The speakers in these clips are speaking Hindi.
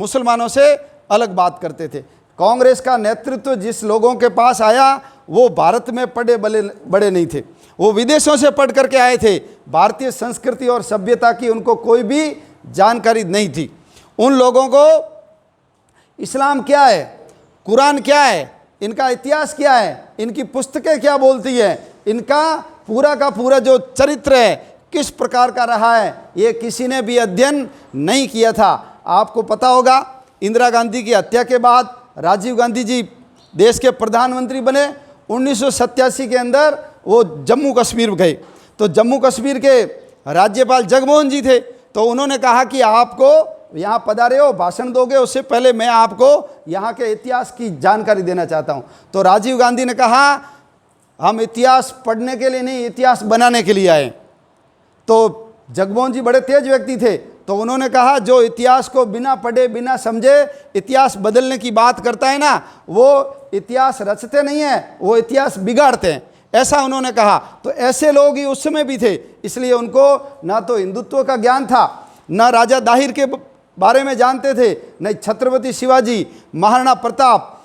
मुसलमानों से अलग बात करते थे। कांग्रेस का नेतृत्व जिस लोगों के पास आया वो भारत में पढ़े बड़े नहीं थे, वो विदेशों से पढ़ करके आए थे। भारतीय संस्कृति और सभ्यता की उनको कोई भी जानकारी नहीं थी। उन लोगों को इस्लाम क्या है, कुरान क्या है, इनका इतिहास क्या है, इनकी पुस्तकें क्या बोलती है, इनका पूरा का पूरा जो चरित्र है किस प्रकार का रहा है, ये किसी ने भी अध्ययन नहीं किया था। आपको पता होगा इंदिरा गांधी की हत्या के बाद राजीव गांधी जी देश के प्रधानमंत्री बने। 1987 के अंदर वो जम्मू कश्मीर गए, तो जम्मू कश्मीर के राज्यपाल जगमोहन जी थे, तो उन्होंने कहा कि आपको यहाँ पधारे हो, भाषण दोगे, उससे पहले मैं आपको यहाँ के इतिहास की जानकारी देना चाहता हूँ। तो राजीव गांधी ने कहा हम इतिहास पढ़ने के लिए नहीं, इतिहास बनाने के लिए आए। तो जगमोहन जी बड़े तेज व्यक्ति थे, तो उन्होंने कहा जो इतिहास को बिना पढ़े बिना समझे इतिहास बदलने की बात करता है ना, वो इतिहास रचते नहीं है, वो इतिहास बिगाड़ते हैं, ऐसा उन्होंने कहा। तो ऐसे लोग ही उस समय भी थे, इसलिए उनको ना तो हिंदुत्व का ज्ञान था, ना राजा दाहिर के बारे में जानते थे, न छत्रपति शिवाजी, महाराणा प्रताप,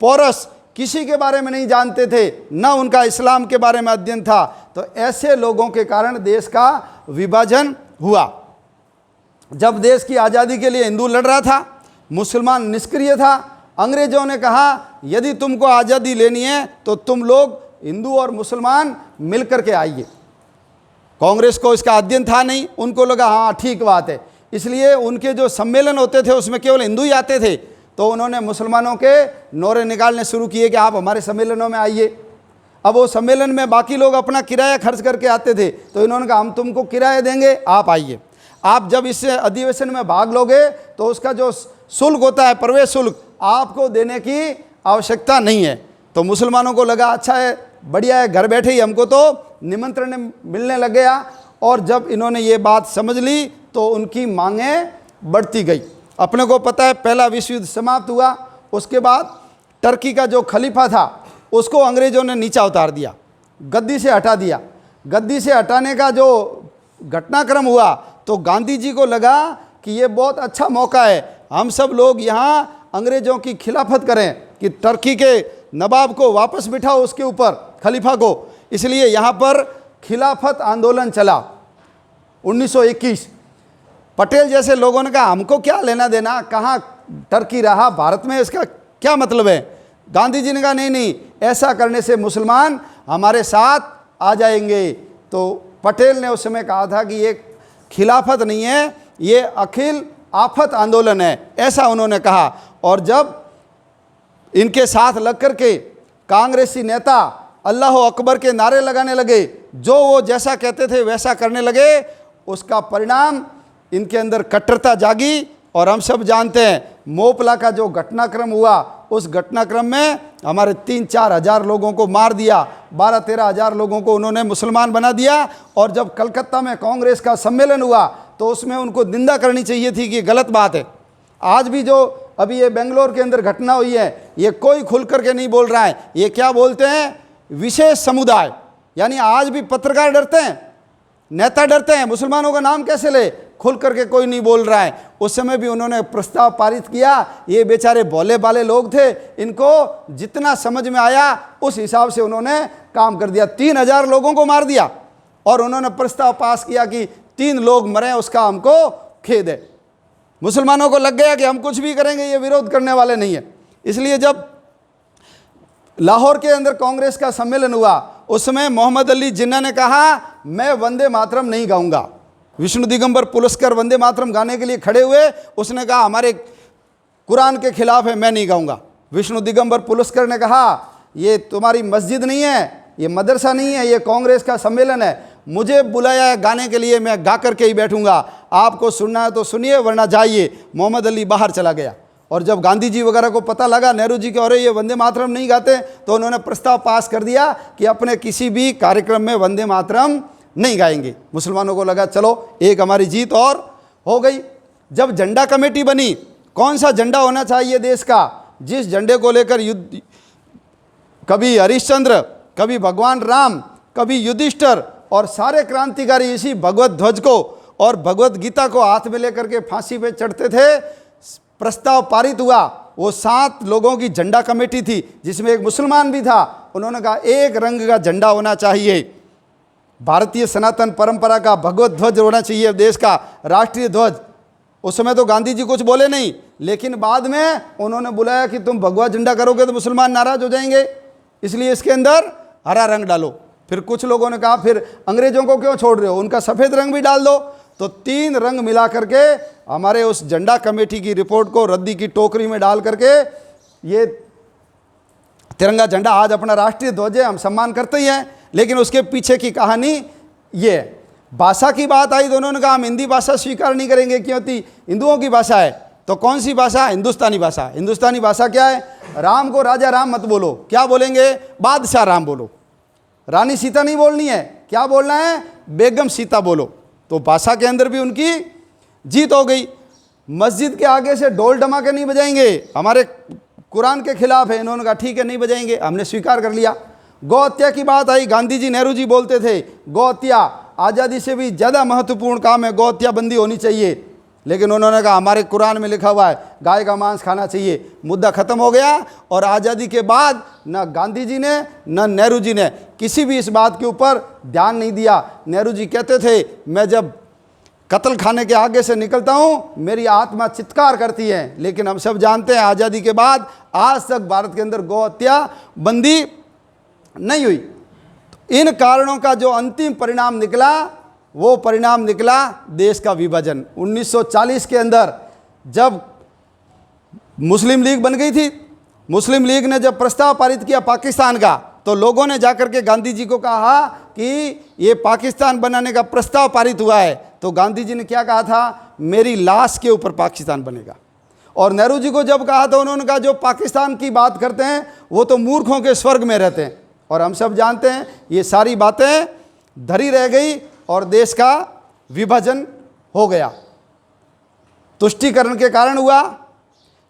पोरस, किसी के बारे में नहीं जानते थे, न उनका इस्लाम के बारे में अध्ययन था। तो ऐसे लोगों के कारण देश का विभाजन हुआ। जब देश की आज़ादी के लिए हिंदू लड़ रहा था, मुसलमान निष्क्रिय था। अंग्रेजों ने कहा यदि तुमको आज़ादी लेनी है तो तुम लोग हिंदू और मुसलमान मिलकर के आइए। कांग्रेस को इसका अध्ययन था नहीं, उनको लगा हाँ ठीक बात है, इसलिए उनके जो सम्मेलन होते थे उसमें केवल हिंदू ही आते थे। तो उन्होंने मुसलमानों के नौरे निकालने शुरू किए कि आप हमारे सम्मेलनों में आइए। अब वो सम्मेलन में बाकी लोग अपना किराया खर्च करके आते थे, तो इन्होंने कहा हम तुमको किराया देंगे, आप आइए। आप जब इस अधिवेशन में भाग लोगे तो उसका जो शुल्क होता है, प्रवेश शुल्क, आपको देने की आवश्यकता नहीं है। तो मुसलमानों को लगा अच्छा है, बढ़िया है, घर बैठे ही हमको तो निमंत्रण मिलने लग गया। और जब इन्होंने ये बात समझ ली तो उनकी मांगें बढ़ती गई। अपने को पता है पहला विश्व युद्ध समाप्त हुआ, उसके बाद टर्की का जो खलीफा था उसको अंग्रेज़ों ने नीचा उतार दिया, गद्दी से हटा दिया। गद्दी से हटाने का जो घटनाक्रम हुआ तो गांधी जी को लगा कि ये बहुत अच्छा मौका है, हम सब लोग यहाँ अंग्रेज़ों की खिलाफत करें कि टर्की के नवाब को वापस बिठाओ उसके ऊपर, खलीफा को। इसलिए यहाँ पर खिलाफत आंदोलन चला 1921। पटेल जैसे लोगों ने कहा हमको क्या लेना देना, कहाँ टर्की रहा भारत में, इसका क्या मतलब है। गांधी जी ने कहा नहीं नहीं, ऐसा करने से मुसलमान हमारे साथ आ जाएंगे। तो पटेल ने उस समय कहा था कि ये खिलाफत नहीं है, ये अखिल आफत आंदोलन है, ऐसा उन्होंने कहा। और जब इनके साथ लग कर के कांग्रेसी नेता अल्लाह अकबर के नारे लगाने लगे, जो वो जैसा कहते थे वैसा करने लगे, उसका परिणाम इनके अंदर कट्टरता जागी। और हम सब जानते हैं मोपला का जो घटनाक्रम हुआ, उस घटनाक्रम में हमारे 3-4 हज़ार लोगों को मार दिया, 12-13 हज़ार लोगों को उन्होंने मुसलमान बना दिया। और जब कलकत्ता में कांग्रेस का सम्मेलन हुआ तो उसमें उनको निंदा करनी चाहिए थी कि गलत बात है। आज भी जो अभी ये बेंगलोर के अंदर घटना हुई है, ये कोई खुल करके नहीं बोल रहा है। ये क्या बोलते हैं, विशेष समुदाय, यानी आज भी पत्रकार डरते हैं, नेता डरते हैं, मुसलमानों का नाम कैसे ले, खुल करके कोई नहीं बोल रहा है। उस समय भी उन्होंने प्रस्ताव पारित किया। ये बेचारे भोले भाले लोग थे, इनको जितना समझ में आया उस हिसाब से उन्होंने काम कर दिया। 3,000 लोगों को मार दिया और उन्होंने प्रस्ताव पास किया कि 3 लोग मरे, उसका हमको खेद है। मुसलमानों को लग गया कि हम कुछ भी करेंगे, ये विरोध करने वाले नहीं है। इसलिए जब लाहौर के अंदर कांग्रेस का सम्मेलन हुआ, उस समय मोहम्मद अली जिन्ना ने कहा मैं वंदे मातरम नहीं गाऊंगा। विष्णु दिगंबर पुलस्कर वंदे मातरम गाने के लिए खड़े हुए, उसने कहा हमारे कुरान के खिलाफ है, मैं नहीं गाऊंगा। विष्णु दिगंबर पुलस्कर ने कहा ये तुम्हारी मस्जिद नहीं है, ये मदरसा नहीं है, ये कांग्रेस का सम्मेलन है, मुझे बुलाया है गाने के लिए, मैं गा करके ही बैठूंगा, आपको सुनना है तो सुनिए वरना जाइए। मोहम्मद अली बाहर चला गया। और जब गांधी जी वगैरह को पता लगा, नेहरू जी के, और ये वंदे मातरम नहीं गाते, तो उन्होंने प्रस्ताव पास कर दिया कि अपने किसी भी कार्यक्रम में वंदे मातरम नहीं गाएंगे। मुसलमानों को लगा चलो एक हमारी जीत और हो गई। जब झंडा कमेटी बनी, कौन सा झंडा होना चाहिए देश का, जिस झंडे को लेकर युद्ध, कभी हरिश्चंद्र, कभी भगवान राम, कभी युधिष्ठिर, और सारे क्रांतिकारी इसी भगवत ध्वज को और भगवत गीता को हाथ में लेकर के फांसी पे चढ़ते थे। प्रस्ताव पारित हुआ, वो 7 लोगों की झंडा कमेटी थी जिसमें एक मुसलमान भी था। उन्होंने कहा एक रंग का झंडा होना चाहिए, भारतीय सनातन परंपरा का भगवत ध्वज होना चाहिए, देश का राष्ट्रीय ध्वज। उस समय तो गांधी जी कुछ बोले नहीं, लेकिन बाद में उन्होंने बुलाया कि तुम भगवा झंडा करोगे तो मुसलमान नाराज हो जाएंगे, इसलिए इसके अंदर हरा रंग डालो। फिर कुछ लोगों ने कहा फिर अंग्रेजों को क्यों छोड़ रहे हो, उनका सफ़ेद रंग भी डाल दो। तो 3 रंग मिला करके हमारे उस झंडा कमेटी की रिपोर्ट को रद्दी की टोकरी में डाल करके ये तिरंगा झंडा आज अपना राष्ट्रीय ध्वज है, हम सम्मान करते ही हैं। लेकिन उसके पीछे की कहानी ये है। भाषा की बात आई तो उन्होंने कहा हम हिंदी भाषा स्वीकार नहीं करेंगे क्योंकि हिंदुओं की भाषा है। तो कौन सी भाषा? हिंदुस्तानी भाषा। हिंदुस्तानी भाषा क्या है? राम को राजा राम मत बोलो, क्या बोलेंगे? बादशाह राम बोलो। रानी सीता नहीं बोलनी है, क्या बोलना है? बेगम सीता बोलो। तो भाषा के अंदर भी उनकी जीत हो गई। मस्जिद के आगे से ढोल धमाके नहीं बजाएंगे, हमारे कुरान के खिलाफ है। इन्होंने कहा ठीक है नहीं बजाएंगे, हमने स्वीकार कर लिया। गौ हत्या की बात आई, गांधी जी नेहरू जी बोलते थे गौ हत्या आज़ादी से भी ज़्यादा महत्वपूर्ण काम है, गौ हत्या बंदी होनी चाहिए। लेकिन उन्होंने कहा हमारे कुरान में लिखा हुआ है गाय का मांस खाना चाहिए। मुद्दा खत्म हो गया। और आज़ादी के बाद न गांधी जी ने न नेहरू जी ने किसी भी इस बात के ऊपर ध्यान नहीं दिया। नेहरू जी कहते थे मैं जब कत्ल खाने के आगे से निकलता हूँ मेरी आत्मा चित्कार करती है। लेकिन हम सब जानते हैं आज़ादी के बाद आज तक भारत के अंदर गौ हत्या बंदी नहीं हुई। तो इन कारणों का जो अंतिम परिणाम निकला वो परिणाम निकला देश का विभाजन। 1940 के अंदर जब मुस्लिम लीग बन गई थी, मुस्लिम लीग ने जब प्रस्ताव पारित किया पाकिस्तान का, तो लोगों ने जाकर के गांधी जी को कहा कि ये पाकिस्तान बनाने का प्रस्ताव पारित हुआ है। तो गांधी जी ने क्या कहा था? मेरी लाश के ऊपर पाकिस्तान बनेगा। और नेहरू जी को जब कहा तो उन्होंने कहा जो पाकिस्तान की बात करते हैं वो तो मूर्खों के स्वर्ग में रहते हैं। और हम सब जानते हैं ये सारी बातें धरी रह गई और देश का विभाजन हो गया। तुष्टीकरण के कारण हुआ,